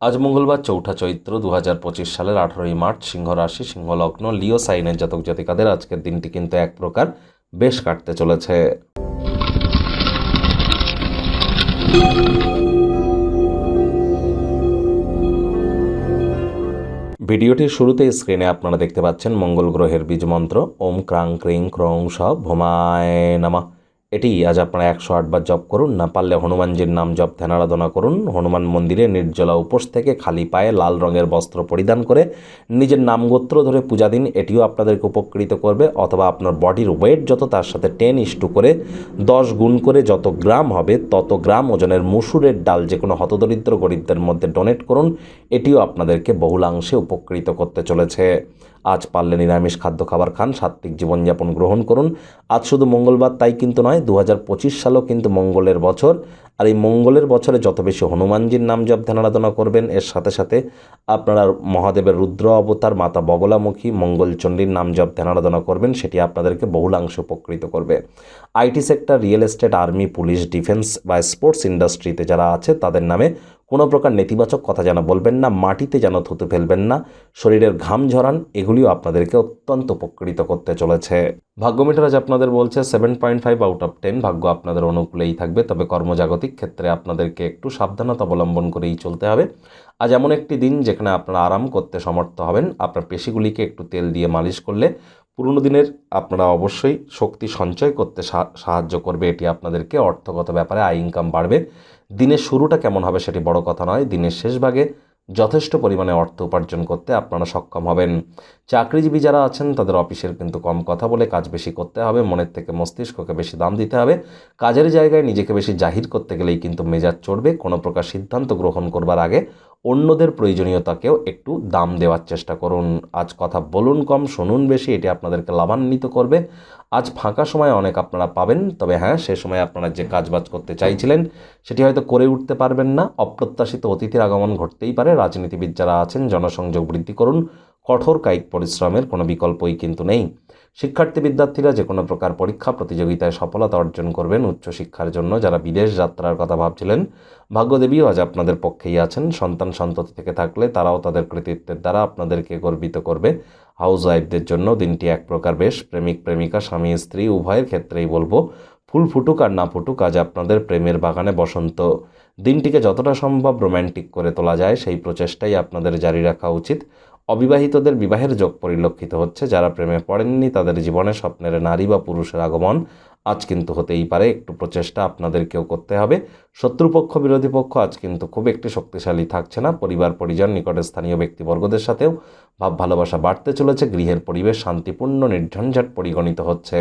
আজ মঙ্গলবার ৪ঠা চৈত্র ২০২৫ সালের ১৮ই মার্চ, সিংহ রাশি, সিংহ লগ্ন, লিও সাইনের জাতক জাতিকাদের আজকের দিনটি কিন্তু এক প্রকার বেশ কাটতে চলেছে। ভিডিওটির শুরুতে স্ক্রিনে আপনারা দেখতে পাচ্ছেন মঙ্গল গ্রহের বীজ মন্ত্র ওম ক্রাং ক্রিং ক্রং স ভোমায় নমঃ। এটি আজ আপনারা ১০৮ বার জপ করুন, না পারলে হনুমানজির নাম জপ ধ্যান আরাধনা করুন। হনুমান মন্দিরে নির্জলা উপোস থেকে খালি পায়ে লাল রঙের বস্ত্র পরিধান করে নিজের নামগোত্র ধরে পূজা দিন, এটিও আপনাদেরকে উপকৃত করবে। অথবা আপনার বডির ওয়েট যত, তার সাথে 10:2 করে 10 গুণ করে যত গ্রাম হবে তত গ্রাম ওজনের মুসুরের ডাল যে কোনো হতদরিদ্র গরিবদের মধ্যে ডোনেট করুন, এটিও আপনাদেরকে বহুলাংশে উপকৃত করতে চলেছে। আজ পারলে নিরামিষ খাদ্য খাবার খান, সাত্ত্বিক জীবনযাপন গ্রহণ করুন। আজ শুধু মঙ্গলবার তাই কিন্তু নয়, ২০২৫ সালও কিন্তু মঙ্গলের বছর। আর এই মঙ্গলের বছরে যত বেশি হনুমানজির নাম জপ ধ্যান আরাধনা করবেন, এর সাথে সাথে আপনারা মহাদেবের রুদ্র অবতার মাতা বগলামুখী মঙ্গলচণ্ডীর নাম জপ ধ্যান আরাধনা করবেন, সেটি আপনাদেরকে বহুলাংশে উপকৃত করবে। IT sector, real estate, army, police, defence বা স্পোর্টস ইন্ডাস্ট্রিতে যারা আছে তাদের নামে কোনো প্রকার নেতিবাচক কথা যেন বলবেন না, মাটিতে যেন থুতু ফেলবেন না, শরীরের ঘাম ঝরান, এগুলিও আপনাদেরকে অত্যন্ত উপকৃত করতে চলেছে। ভাগ্যমিটার আজ আপনাদের বলছে 7.5 আউট অফ 10, ভাগ্য আপনাদের অনুকূলেই থাকবে। তবে কর্মজাগতিক ক্ষেত্রে আপনাদেরকে একটু সাবধানতা অবলম্বন করেই চলতে হবে। আজ এমন একটি দিন যেখানে আপনারা আরাম করতে সমর্থ হবেন। আপনার পেশিগুলিকে একটু তেল দিয়ে মালিশ করলে পুরনো দিনের আপনারা অবশ্যই শক্তি সঞ্চয় করতে সাহায্য করবে। এটি আপনাদেরকে অর্থগত ব্যাপারে আয় ইনকাম বাড়বে। দিনের শুরুটা কেমন হবে সেটি বড় কথা নয়, দিনের শেষ ভাগে যথেষ্ট পরিমাণে অর্থ উপার্জন করতে আপনারা সক্ষম হবেন। চাকরিজীবী যারা আছেন তাদের অফিসের কিন্তু কম কথা বলে কাজ বেশি করতে হবে, মনের থেকে মস্তিষ্ককে বেশি দাম দিতে হবে। কাজের জায়গায় নিজেকে বেশি জাহির করতে গেলেই কিন্তু মেজাজ চড়বে। কোনো প্রকার সিদ্ধান্ত গ্রহণ করবার আগে অন্যদের প্রয়োজনীয়তাকেও একটু দাম দেওয়ার চেষ্টা করুন। আজ কথা বলুন কম, শুনুন বেশি, এটি আপনাদেরকে লাভান্বিত করবে। আজ ফাঁকা সময় অনেক আপনারা পাবেন, তবে হ্যাঁ, সে সময় আপনারা যে কাজবাজ করতে চাইছিলেন সেটি হয়তো করে উঠতে পারবেন না। অপ্রত্যাশিত অতিথির আগমন ঘটতেই পারে। রাজনীতিবিদ যারা আছেন জনসংযোগ বৃদ্ধি করুন, কঠোর কায়িক পরিশ্রমের কোনো বিকল্পই কিন্তু নেই। শিক্ষার্থী বিদ্যার্থীরা যে কোনো প্রকার পরীক্ষা প্রতিযোগিতায় সফলতা অর্জন করবেন। উচ্চশিক্ষার জন্য যারা বিদেশ যাত্রার কথা ভাবছিলেন, ভাগ্যদেবীও আজ আপনাদের পক্ষেই আছেন। সন্তান সন্ততি থেকে থাকলে তারাও তাদের কৃতিত্বের দ্বারা আপনাদেরকে গর্বিত করবে। হাউস ওয়াইফদের জন্য দিনটি এক প্রকার বেশ। প্রেমিক প্রেমিকা, স্বামী স্ত্রী উভয়ের ক্ষেত্রেই বলবো, ফুল ফুটুক আর না ফুটুক, আজ আপনাদের প্রেমের বাগানে বসন্ত। দিনটিকে যতটা সম্ভব রোম্যান্টিক করে তোলা যায় সেই প্রচেষ্টাই আপনাদের জারি রাখা উচিত। অবিবাহিতদের বিবাহের যোগ পরিলক্ষিত হচ্ছে। যারা প্রেমে পড়েননি তাদের জীবনে স্বপ্নের নারী বা পুরুষের আগমন আজ কিন্তু হতেই পারে। একটু প্রচেষ্টা আপনাদেরকেও করতে হবে। শত্রুপক্ষ, বিরোধী পক্ষ আজ কিন্তু খুব একটি শক্তিশালী থাকছে না। পরিবার পরিজন, নিকটের স্থানীয় ব্যক্তিবর্গদের সাথেও ভাব ভালোবাসা বাড়তে চলেছে। গৃহের পরিবেশ শান্তিপূর্ণ, নির্ঝঞ্ঝাট পরিগণিত হচ্ছে।